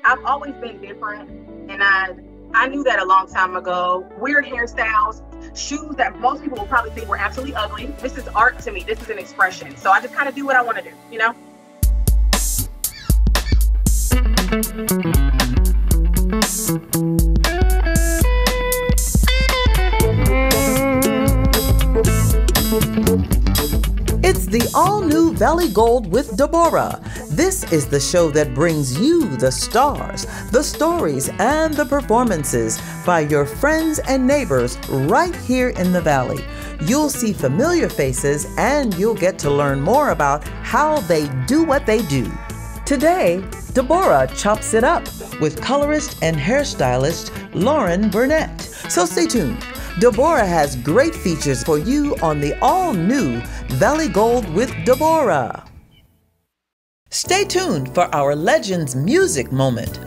I've always been different, and I knew that a long time ago. Weird hairstyles, shoes that most people will probably think were absolutely ugly. This is art to me. This is an expression. So I just kind of do what I want to do, you know? It's the all-new Valley Gold with Deborah. This is the show that brings you the stars, the stories, and the performances by your friends and neighbors right here in the Valley. You'll see familiar faces and you'll get to learn more about how they do what they do. Today, Deborah chops it up with colorist and hairstylist Lauren Burnette. So stay tuned. Deborah has great features for you on the all-new Valley Gold with Deborah. Stay tuned for our Legends Music Moment.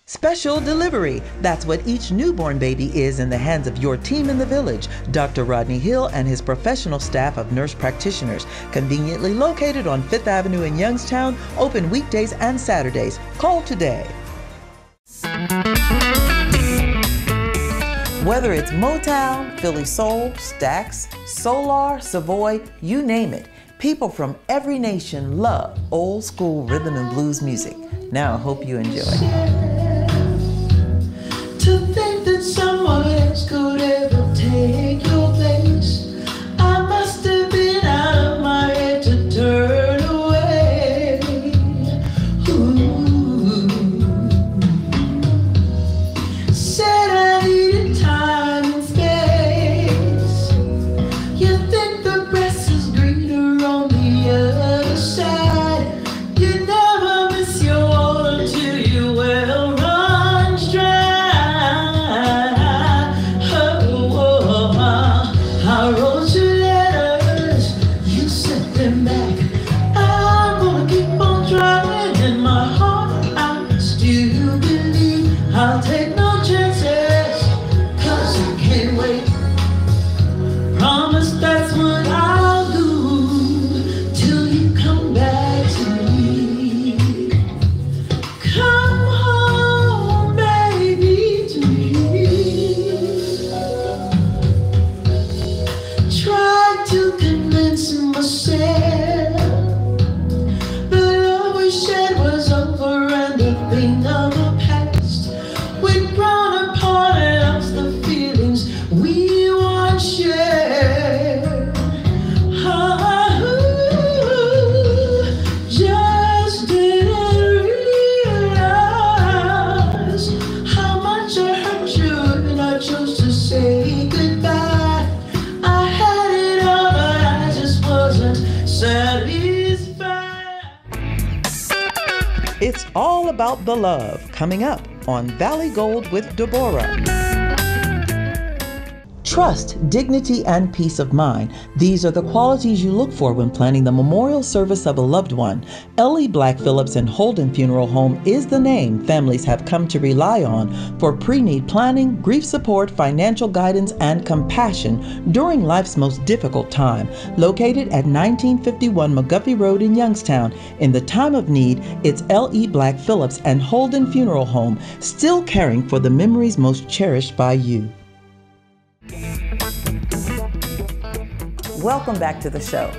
Special delivery. That's what each newborn baby is in the hands of your team in the village. Dr. Rodney Hill and his professional staff of nurse practitioners, conveniently located on 5th Avenue in Youngstown, open weekdays and Saturdays. Call today. Whether it's Motown, Philly Soul, Stax, Solar, Savoy, you name it, people from every nation love old school rhythm and blues music. Now I hope you enjoy. To think that someone else could ever take your place, I must have been out of my head to turn away. Ooh. Said I needed time and space. You think the grass is greener on the other side. You never miss your water till your well runs dry. I wrote you letters, you sent them back. I'm gonna keep on trying in my heart. I still believe I'll take no chances, 'cause I can't wait. Promise that's what I'll do till you come back to me. Come home, baby, to me. Try to convince myself the love we shared was over and a thing of the past. We'd grown apart and lost the feelings we once shared. Just didn't realize how much I hurt you, and I chose to say goodbye. I had it all, but I just wasn't satisfied. It's all about the love, coming up on Valley Gold with Deborah. Trust, dignity, and peace of mind. These are the qualities you look for when planning the memorial service of a loved one. L.E. Black Phillips and Holden Funeral Home is the name families have come to rely on for pre-need planning, grief support, financial guidance, and compassion during life's most difficult time. Located at 1951 McGuffey Road in Youngstown, in the time of need, it's L.E. Black Phillips and Holden Funeral Home, still caring for the memories most cherished by you. Welcome back to the show.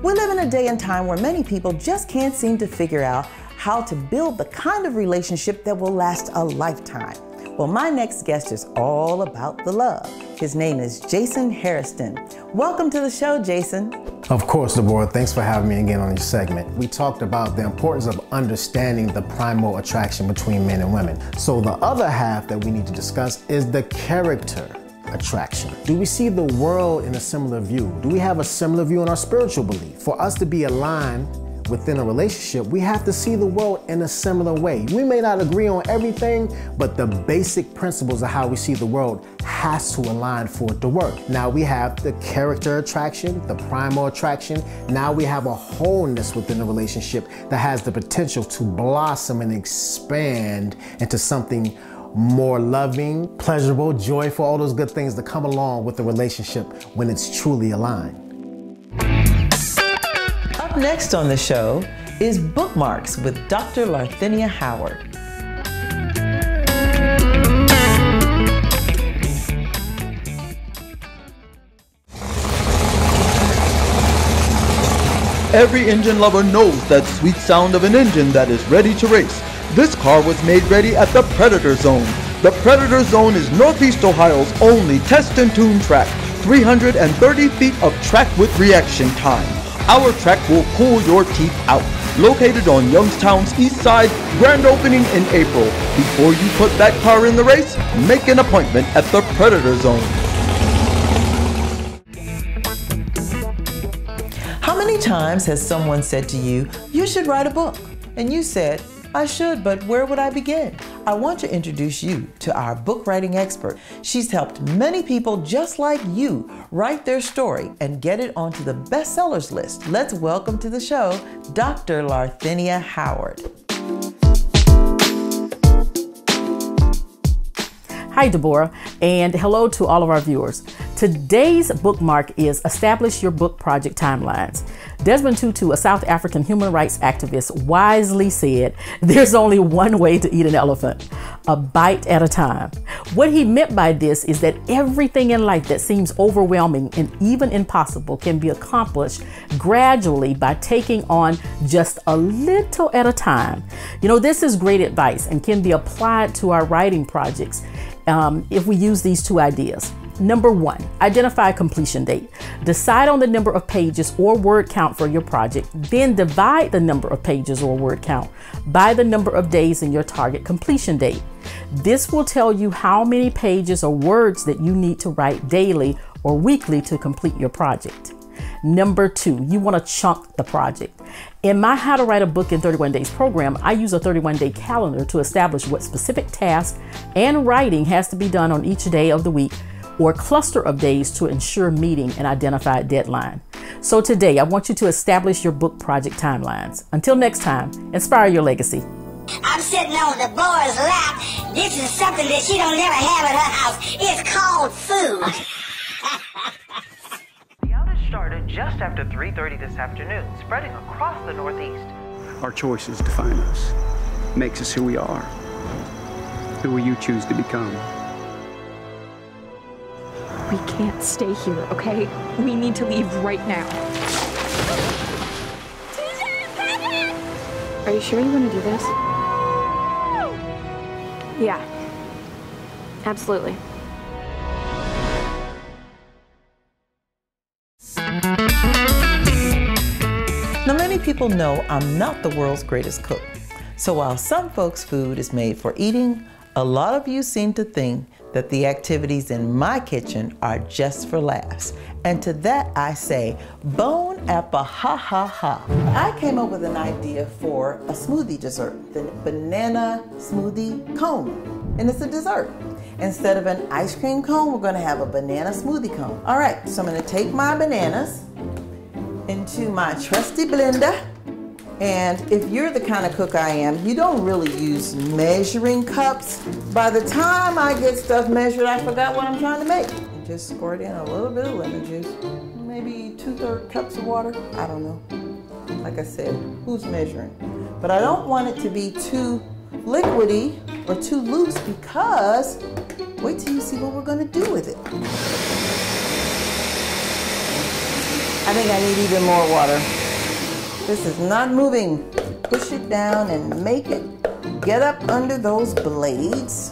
We live in a day and time where many people just can't seem to figure out how to build the kind of relationship that will last a lifetime. Well, my next guest is all about the love. His name is Jason Hairston. Welcome to the show, Jason. Of course, Deborah. Thanks for having me again on your segment. We talked about the importance of understanding the primal attraction between men and women. So the other half that we need to discuss is the character attraction. Do we see the world in a similar view? Do we have a similar view in our spiritual belief? For us to be aligned within a relationship, we have to see the world in a similar way. We may not agree on everything, but the basic principles of how we see the world has to align for it to work. Now we have the character attraction, the primal attraction. Now we have a wholeness within the relationship that has the potential to blossom and expand into something more loving, pleasurable, joyful, all those good things that come along with the relationship when it's truly aligned. Up next on the show, is Bookmarks with Dr. Larthenia Howard. Every engine lover knows that sweet sound of an engine that is ready to race. This car was made ready at the Predator Zone. The Predator Zone is Northeast Ohio's only test and tune track. 330 feet of track with reaction time. Our track will pull your teeth out. Located on Youngstown's east side, grand opening in April. Before you put that car in the race, make an appointment at the Predator Zone. How many times has someone said to you, you should write a book? And you said, I should, but where would I begin? I want to introduce you to our book writing expert. She's helped many people just like you write their story and get it onto the bestsellers list. Let's welcome to the show, Dr. Larthenia Howard. Hi, Deborah, and hello to all of our viewers. Today's bookmark is Establish Your Book Project Timelines. Desmond Tutu, a South African human rights activist, wisely said, there's only one way to eat an elephant, a bite at a time. What he meant by this is that everything in life that seems overwhelming and even impossible can be accomplished gradually by taking on just a little at a time. You know, this is great advice and can be applied to our writing projects if we use these two ideas. Number one, identify a completion date. Decide on the number of pages or word count for your project, then divide the number of pages or word count by the number of days in your target completion date. This will tell you how many pages or words that you need to write daily or weekly to complete your project. Number two, you want to chunk the project. In my How to Write a Book in 31 Days program, I use a 31-day calendar to establish what specific tasks and writing has to be done on each day of the week or cluster of days to ensure meeting an identified deadline. So today, I want you to establish your book project timelines. Until next time, inspire your legacy. I'm sitting on Deborah's lap. This is something that she don't never have at her house. It's called food. The outage started just after 3:30 this afternoon, spreading across the Northeast. Our choices define us, makes us who we are, who will you choose to become. We can't stay here, okay? We need to leave right now. Are you sure you want to do this? Yeah. Absolutely. Now, many people know I'm not the world's greatest cook. So while some folks' food is made for eating, a lot of you seem to think that the activities in my kitchen are just for laughs. And to that I say, bon appetit, ha ha ha. I came up with an idea for a smoothie dessert, the banana smoothie cone. And it's a dessert. Instead of an ice cream cone, we're gonna have a banana smoothie cone. All right, so I'm gonna take my bananas into my trusty blender. And if you're the kind of cook I am, you don't really use measuring cups. By the time I get stuff measured, I forgot what I'm trying to make. And just squirt in a little bit of lemon juice, maybe 2/3 cups of water. I don't know. Like I said, who's measuring? But I don't want it to be too liquidy or too loose because wait till you see what we're gonna do with it. I think I need even more water. This is not moving. Push it down and make it get up under those blades.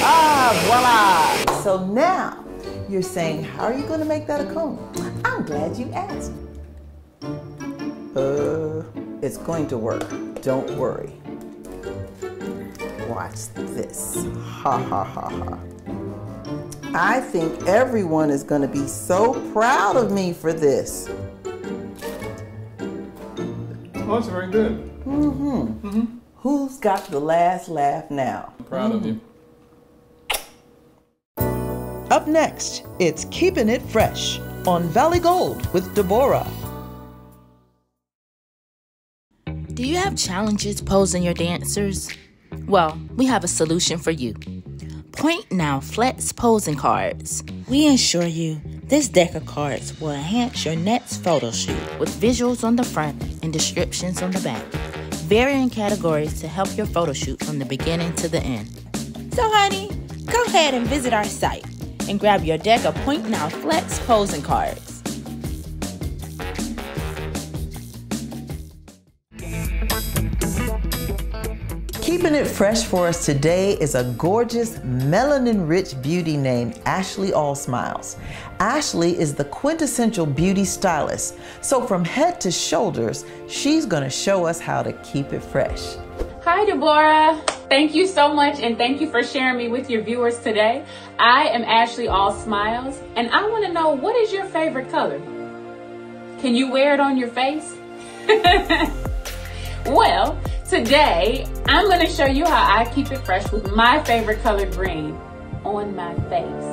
Ah, voila! So now you're saying, how are you going to make that a cone? I'm glad you asked. It's going to work. Don't worry. Watch this. Ha ha ha ha. I think everyone is going to be so proud of me for this. Oh, that's very good. Who's got the last laugh now? I'm proud of you. Up next, it's Keeping It Fresh on Valley Gold with Deborah. Do you have challenges posing your dancers? Well, we have a solution for you. Point Now Flex Posing Cards. We assure you this deck of cards will enhance your next photo shoot with visuals on the front and descriptions on the back. Varying categories to help your photo shoot from the beginning to the end. So honey, go ahead and visit our site and grab your deck of Point Now Flex posing cards. Keeping it fresh for us today is a gorgeous, melanin-rich beauty named Ashley All Smiles. Ashley is the quintessential beauty stylist, so from head to shoulders, she's gonna show us how to keep it fresh. Hi, Deborah. Thank you so much, and thank you for sharing me with your viewers today. I am Ashley All Smiles, and I want to know, what is your favorite color? Can you wear it on your face? Well, today I'm going to show you how I keep it fresh with my favorite color, green, on my face.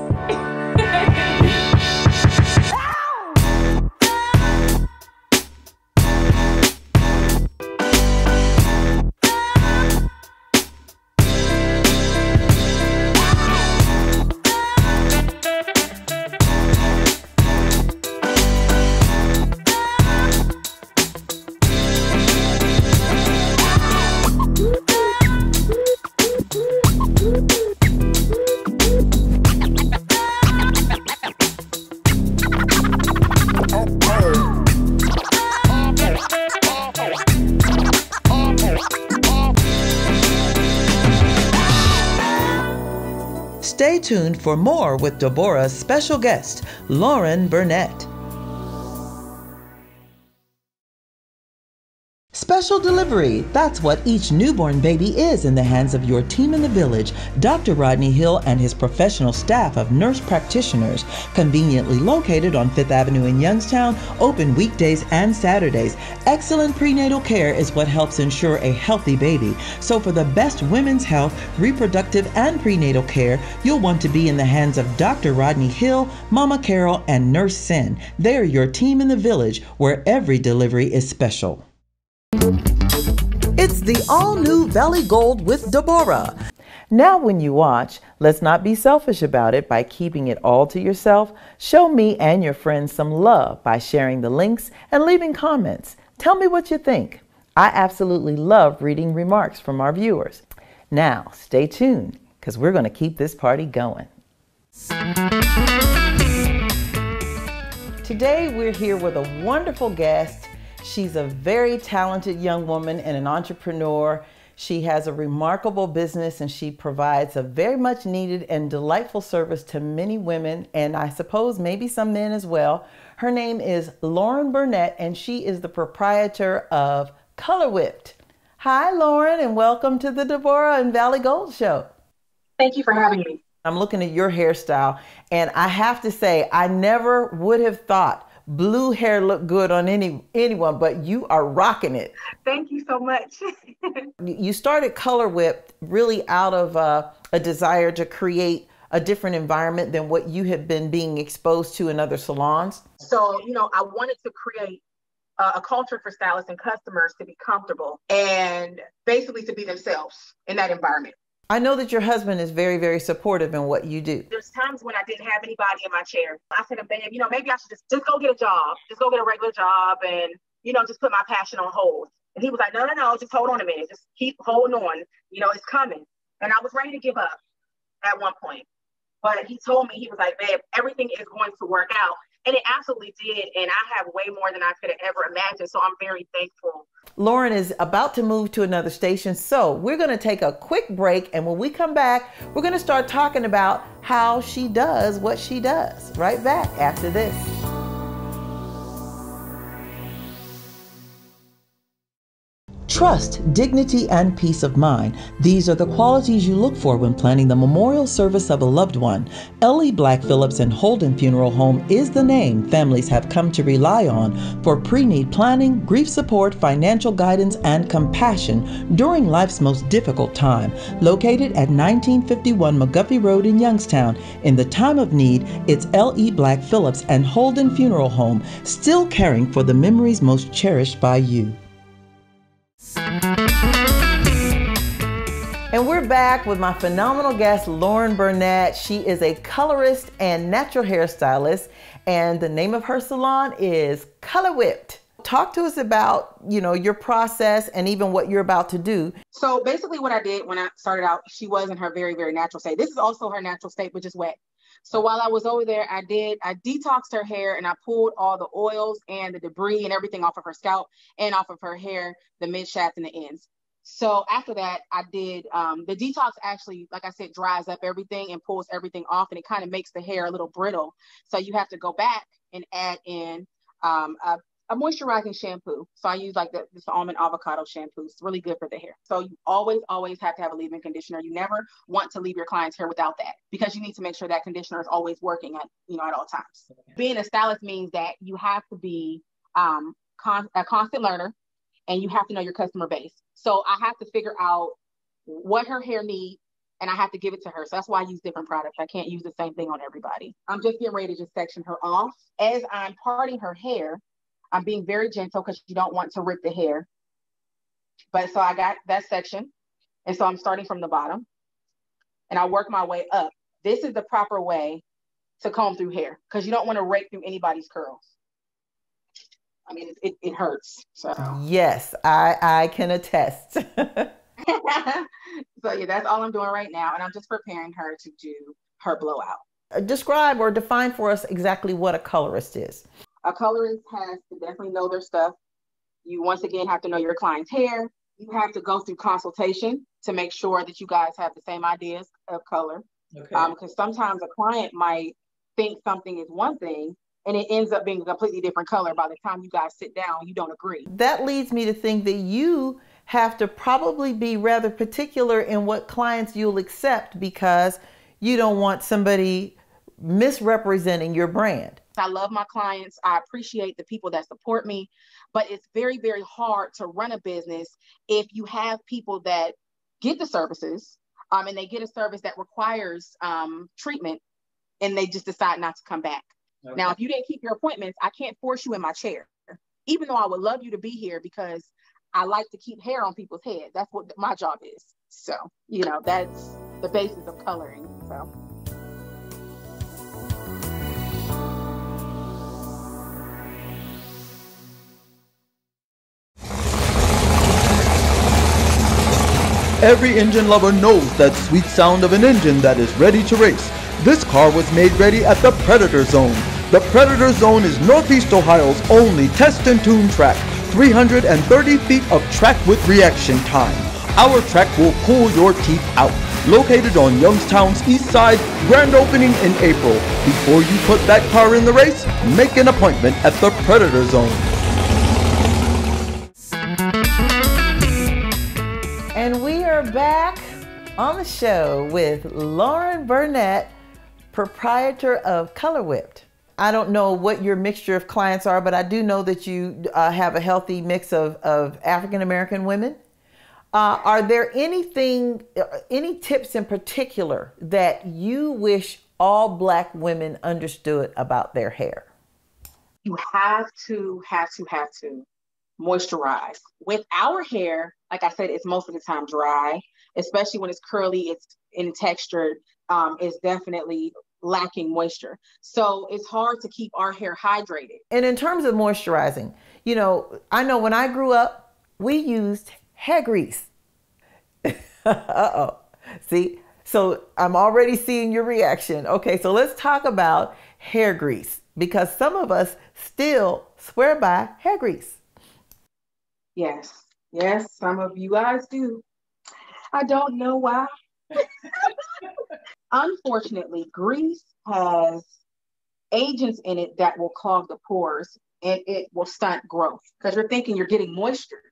Stay tuned for more with Deborah's special guest, Lauren Burnette. Special delivery. That's what each newborn baby is in the hands of your team in the village. Dr. Rodney Hill and his professional staff of nurse practitioners, conveniently located on 5th Avenue in Youngstown, open weekdays and Saturdays. Excellent prenatal care is what helps ensure a healthy baby. So for the best women's health, reproductive and prenatal care, you'll want to be in the hands of Dr. Rodney Hill, Mama Carol, and Nurse Sin. They're your team in the village, where every delivery is special. It's the all-new Valley Gold with Deborah. Now when you watch, let's not be selfish about it by keeping it all to yourself. Show me and your friends some love by sharing the links and leaving comments. Tell me what you think. I absolutely love reading remarks from our viewers. Now, stay tuned, because we're going to keep this party going. Today we're here with a wonderful guest. She's a very talented young woman and an entrepreneur. She has a remarkable business, and she provides a very much needed and delightful service to many women, and I suppose maybe some men as well. Her name is Lauren Burnette, and she is the proprietor of Color Whipped. Hi, Lauren, and welcome to the Deborah and Valley Gold Show. Thank you for having me. I'm looking at your hairstyle, and I have to say, I never would have thought blue hair looked good on anyone, but you are rocking it. Thank you so much. You started Color Whipped really out of a desire to create a different environment than what you had been being exposed to in other salons. So, I wanted to create a culture for stylists and customers to be comfortable and basically to be themselves in that environment. I know that your husband is very, very supportive in what you do. There's times when I didn't have anybody in my chair. I said, babe, maybe I should just go get a job. Just go get a regular job and, just put my passion on hold. And he was like, no, just hold on a minute. Just keep holding on. It's coming. And I was ready to give up at one point. But he told me, he was like, babe, everything is going to work out. And it absolutely did. And I have way more than I could have ever imagined. So I'm very thankful. Lauren is about to move to another station. So we're going to take a quick break. And when we come back, we're going to start talking about how she does what she does. Right back after this. Trust, dignity, and peace of mind. These are the qualities you look for when planning the memorial service of a loved one. L.E. Black Phillips and Holden Funeral Home is the name families have come to rely on for pre-need planning, grief support, financial guidance, and compassion during life's most difficult time. Located at 1951 McGuffey Road in Youngstown, in the time of need, it's L.E. Black Phillips and Holden Funeral Home, still caring for the memories most cherished by you. And we're back with my phenomenal guest, Lauren Burnette. She is a colorist and natural hairstylist, and the name of her salon is Color Whipped. Talk to us about, your process and even what you're about to do. So basically what I did when I started out, she was in her very, very natural state. This is also her natural state, but just wet. So while I was over there, I detoxed her hair and I pulled all the oils and the debris and everything off of her scalp and off of her hair, the mid shaft and the ends. So after that, I did the detox actually, like I said, dries up everything and pulls everything off, and it kind of makes the hair a little brittle. So you have to go back and add in a moisturizing shampoo. So I use like this almond avocado shampoo. It's really good for the hair. So you always have to have a leave-in conditioner. You never want to leave your client's hair without that, because you need to make sure that conditioner is always working at all times. Okay. Being a stylist means that you have to be a constant learner, and you have to know your customer base. So I have to figure out what her hair needs, and I have to give it to her. So that's why I use different products. I can't use the same thing on everybody. I'm just getting ready to just section her off. As I'm parting her hair, I'm being very gentle because you don't want to rip the hair. But so I got that section. And so I'm starting from the bottom and I work my way up. This is the proper way to comb through hair, because you don't want to rake through anybody's curls. I mean, it hurts. So yes, I can attest. So yeah, that's all I'm doing right now. And I'm just preparing her to do her blowout. Describe or define for us exactly what a colorist is. A colorist has to definitely know their stuff. You once again have to know your client's hair. You have to go through consultation to make sure that you guys have the same ideas of color. Okay. Because sometimes a client might think something is one thing and it ends up being a completely different color. By the time you guys sit down, you don't agree. That leads me to think that you have to probably be rather particular in what clients you'll accept, because you don't want somebody misrepresenting your brand. I love my clients. I appreciate the people that support me, but it's very, very hard to run a business if you have people that get the services and they get a service that requires treatment and they just decide not to come back. Okay. Now, if you didn't keep your appointments, I can't force you in my chair, even though I would love you to be here, because I like to keep hair on people's head. That's what my job is. So, that's the basis of coloring. So. Every engine lover knows that sweet sound of an engine that is ready to race. This car was made ready at the Predator Zone. The Predator Zone is Northeast Ohio's only test and tune track. 330 feet of track with reaction time. Our track will pull your teeth out. Located on Youngstown's east side, grand opening in April. Before you put that car in the race, make an appointment at the Predator Zone. And we are back on the show with Lauren Burnette, proprietor of Color Whipped. I don't know what your mixture of clients are, but I do know that you have a healthy mix of African-American women. Are there any tips in particular that you wish all Black women understood about their hair? You have to moisturize. With our hair, like I said, it's most of the time dry, especially when it's curly, it's in texture, it's definitely lacking moisture. So it's hard to keep our hair hydrated. And in terms of moisturizing, I know when I grew up, we used hair grease. Uh-oh. See? So I'm already seeing your reaction. Okay, so let's talk about hair grease, because some of us still swear by hair grease. Yes, some of you guys do. I don't know why. Unfortunately, grease has agents in it that will clog the pores and it will stunt growth, because you're thinking you're getting moisture,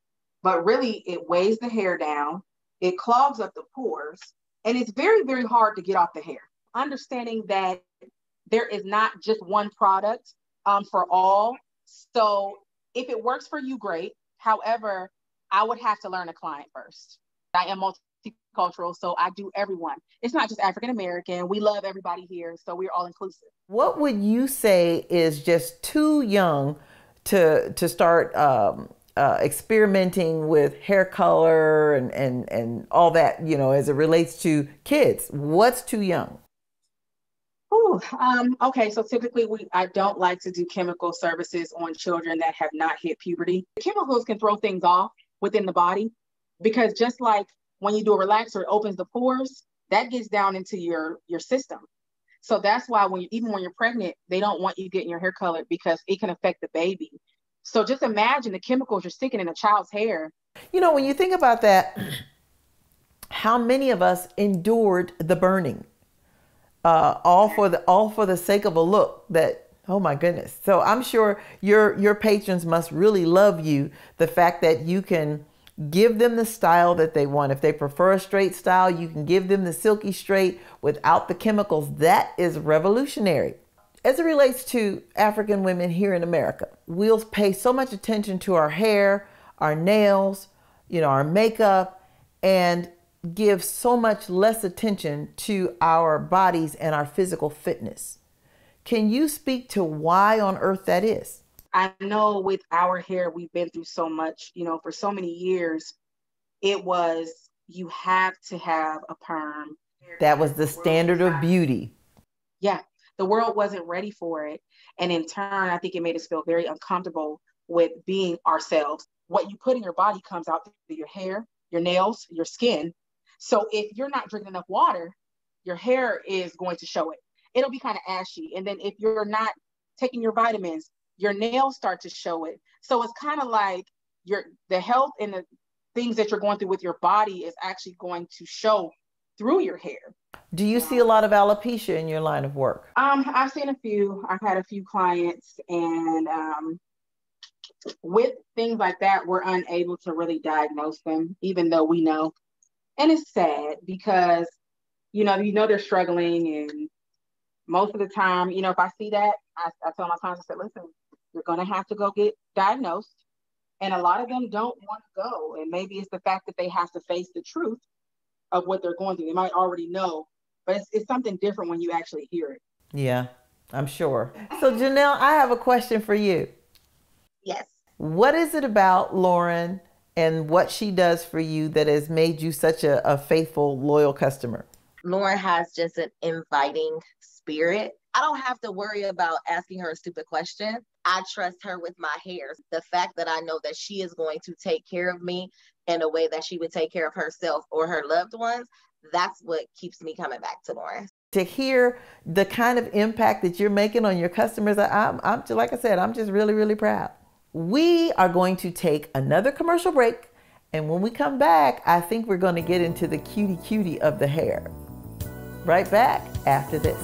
but really it weighs the hair down, it clogs up the pores, and it's very, very hard to get off the hair. Understanding that there is not just one product for all. So if it works for you, great. However, I would have to learn a client first. I am multicultural, so I do everyone. It's not just African American. We love everybody here, so we're all inclusive. What would you say is just too young to start experimenting with hair color and all that, as it relates to kids? What's too young? Okay, so typically I don't like to do chemical services on children that have not hit puberty. Chemicals can throw things off within the body because just like when you do a relaxer, it opens the pores, that gets down into your system. So that's why even when you're pregnant, they don't want you getting your hair colored because it can affect the baby. So just imagine the chemicals you're sticking in a child's hair. You know, when you think about that, how many of us endured the burning? All for the sake of a look that, oh my goodness. So I'm sure your patrons must really love you. The fact that you can give them the style that they want. If they prefer a straight style, you can give them the silky straight without the chemicals. That is revolutionary. As it relates to African women here in America, we'll pay so much attention to our hair, our nails, our makeup, and give so much less attention to our bodies and our physical fitness. Can you speak to why on earth that is? I know with our hair, we've been through so much, for so many years, it was, you have to have a perm. That was the standard of beauty. Yeah, the world wasn't ready for it. And in turn, I think it made us feel very uncomfortable with being ourselves. What you put in your body comes out through your hair, your nails, your skin. So if you're not drinking enough water, your hair is going to show it. It'll be kind of ashy. And then if you're not taking your vitamins, your nails start to show it. So it's kind of like the health and the things that you're going through with your body is actually going to show through your hair. Do you see a lot of alopecia in your line of work? I've seen a few. I've had a few clients, and with things like that, we're unable to really diagnose them, even though we know. And it's sad because, they're struggling. And most of the time, if I see that, I tell my clients, I said, listen, you're going to have to go get diagnosed. And a lot of them don't want to go. And maybe it's the fact that they have to face the truth of what they're going through. They might already know, but it's something different when you actually hear it. Yeah, I'm sure. So Janelle, I have a question for you. Yes. What is it about Lauren and what she does for you that has made you such a faithful, loyal customer? Lauren has just an inviting spirit. I don't have to worry about asking her a stupid question. I trust her with my hair. The fact that I know that she is going to take care of me in a way that she would take care of herself or her loved ones, that's what keeps me coming back to Lauren. To hear the kind of impact that you're making on your customers, I'm like I said, I'm just really, really proud. We are going to take another commercial break. And when we come back, I think we're going to get into the cutie of the hair. Right back after this.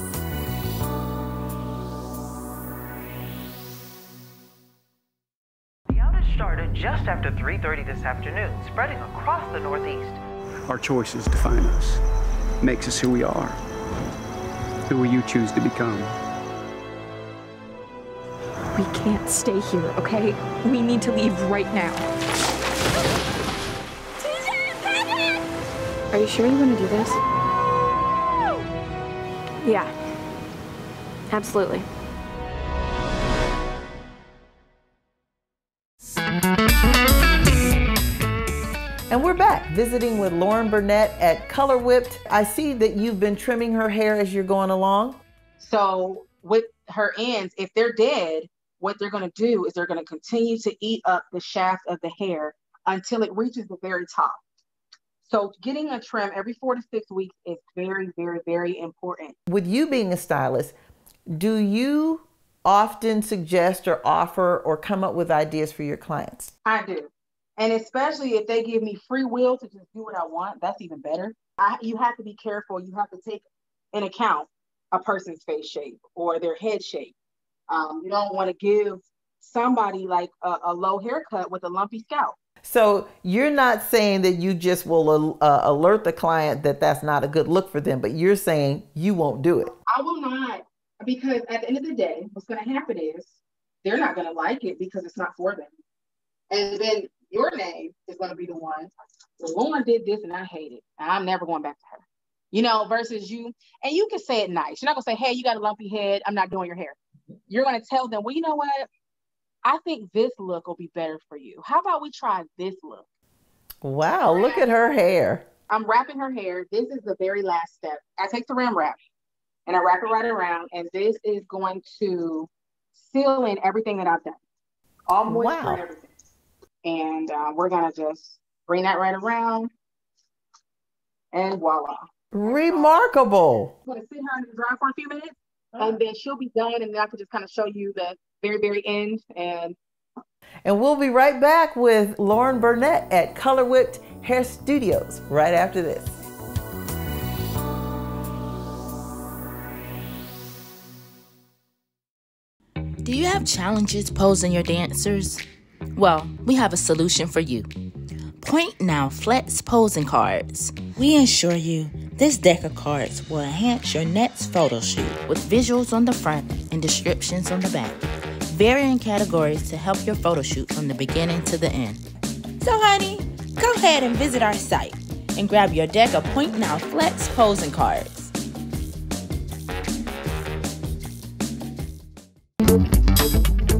The outage started just after 3:30 this afternoon, spreading across the Northeast. Our choices define us, makes us who we are. Who will you choose to become? We can't stay here, okay? We need to leave right now. Are you sure you want to do this? Yeah, absolutely. And we're back visiting with Lauren Burnette at Color Whipped. I see that you've been trimming her hair as you're going along. So with her ends, if they're dead, what they're going to do is they're going to continue to eat up the shaft of the hair until it reaches the very top. So getting a trim every 4 to 6 weeks is very, very, very important. With you being a stylist, do you often suggest or offer or come up with ideas for your clients? I do. And especially if they give me free will to just do what I want, that's even better. You have to be careful. You have to take in account a person's face shape or their head shape. You don't want to give somebody like a low haircut with a lumpy scalp. So you're not saying that you just will alert the client that that's not a good look for them, but you're saying you won't do it. I will not, because at the end of the day, what's going to happen is they're not going to like it because it's not for them. And then your name is going to be the one, well, Lauren did this and I hate it. I'm never going back to her. Versus you, and you can say it nice. You're not going to say, hey, you got a lumpy head, I'm not doing your hair. You're going to tell them, well, you know what? I think this look will be better for you. How about we try this look? Wow, look at her hair. I'm wrapping her hair. This is the very last step. I take the rim wrap. and I wrap it right around. And this is going to seal in everything that I've done. All moisture and everything. And we're going to just bring that right around. And voila. Remarkable. I'm going to sit her and dry for a few minutes. And then she'll be done. And then I can just kind of show you the very, very end. And we'll be right back with Lauren Burnette at Color Whipped Hair Studios right after this. Do you have challenges posing your dancers? Well, we have a solution for you. Point Now Flex Posing Cards. We assure you this deck of cards will enhance your next photo shoot with visuals on the front and descriptions on the back. Varying categories to help your photo shoot from the beginning to the end. So honey, go ahead and visit our site and grab your deck of Point Now Flex Posing Cards.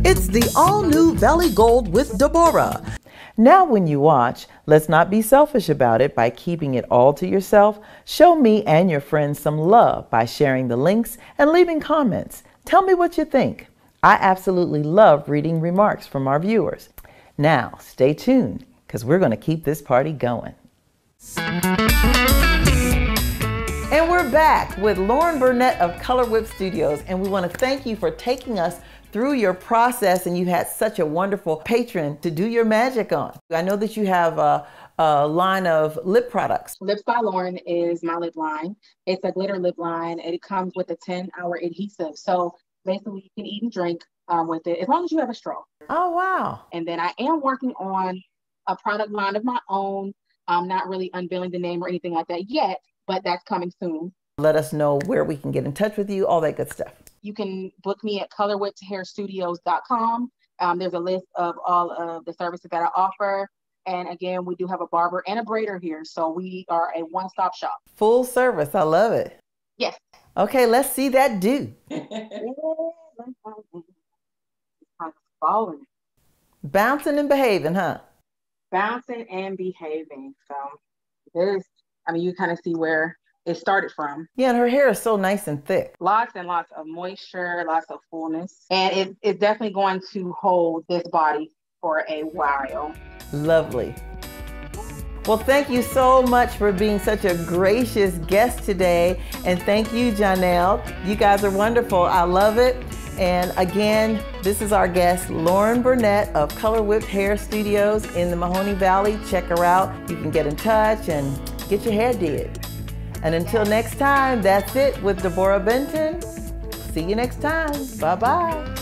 It's the all-new Valley Gold with Deborah. Now when you watch, let's not be selfish about it by keeping it all to yourself. Show me and your friends some love by sharing the links and leaving comments. Tell me what you think. I absolutely love reading remarks from our viewers. Now, stay tuned, because we're going to keep this party going. And we're back with Lauren Burnette of Color Whip Studios, and we want to thank you for taking us through your process, and you had such a wonderful patron to do your magic on. I know that you have a line of lip products. Lips by Lauren is my lip line. It's a glitter lip line, and it comes with a 10-hour adhesive. So basically, you can eat and drink with it as long as you have a straw. Oh, wow. And then I am working on a product line of my own. I'm not really unveiling the name or anything like that yet, but that's coming soon. Let us know where we can get in touch with you, all that good stuff. You can book me at colorwhippedhairstudios.com. There's a list of all of the services that I offer. And again, we do have a barber and a braider here. So we are a one-stop shop. Full service. I love it. Yes. Okay, let's see that do. Falling. Bouncing and behaving, huh? Bouncing and behaving. So there's, you kind of see where it started from. Yeah, and her hair is so nice and thick. Lots and lots of moisture, lots of fullness. And it's definitely going to hold this body for a while. Lovely. Well, thank you so much for being such a gracious guest today. And thank you, Janelle. You guys are wonderful. I love it. And again, this is our guest, Lauren Burnette of Color Whipped Hair Studios in the Mahoney Valley. Check her out. You can get in touch and get your hair did. And until next time, that's it with Deborah Benton. See you next time. Bye-bye.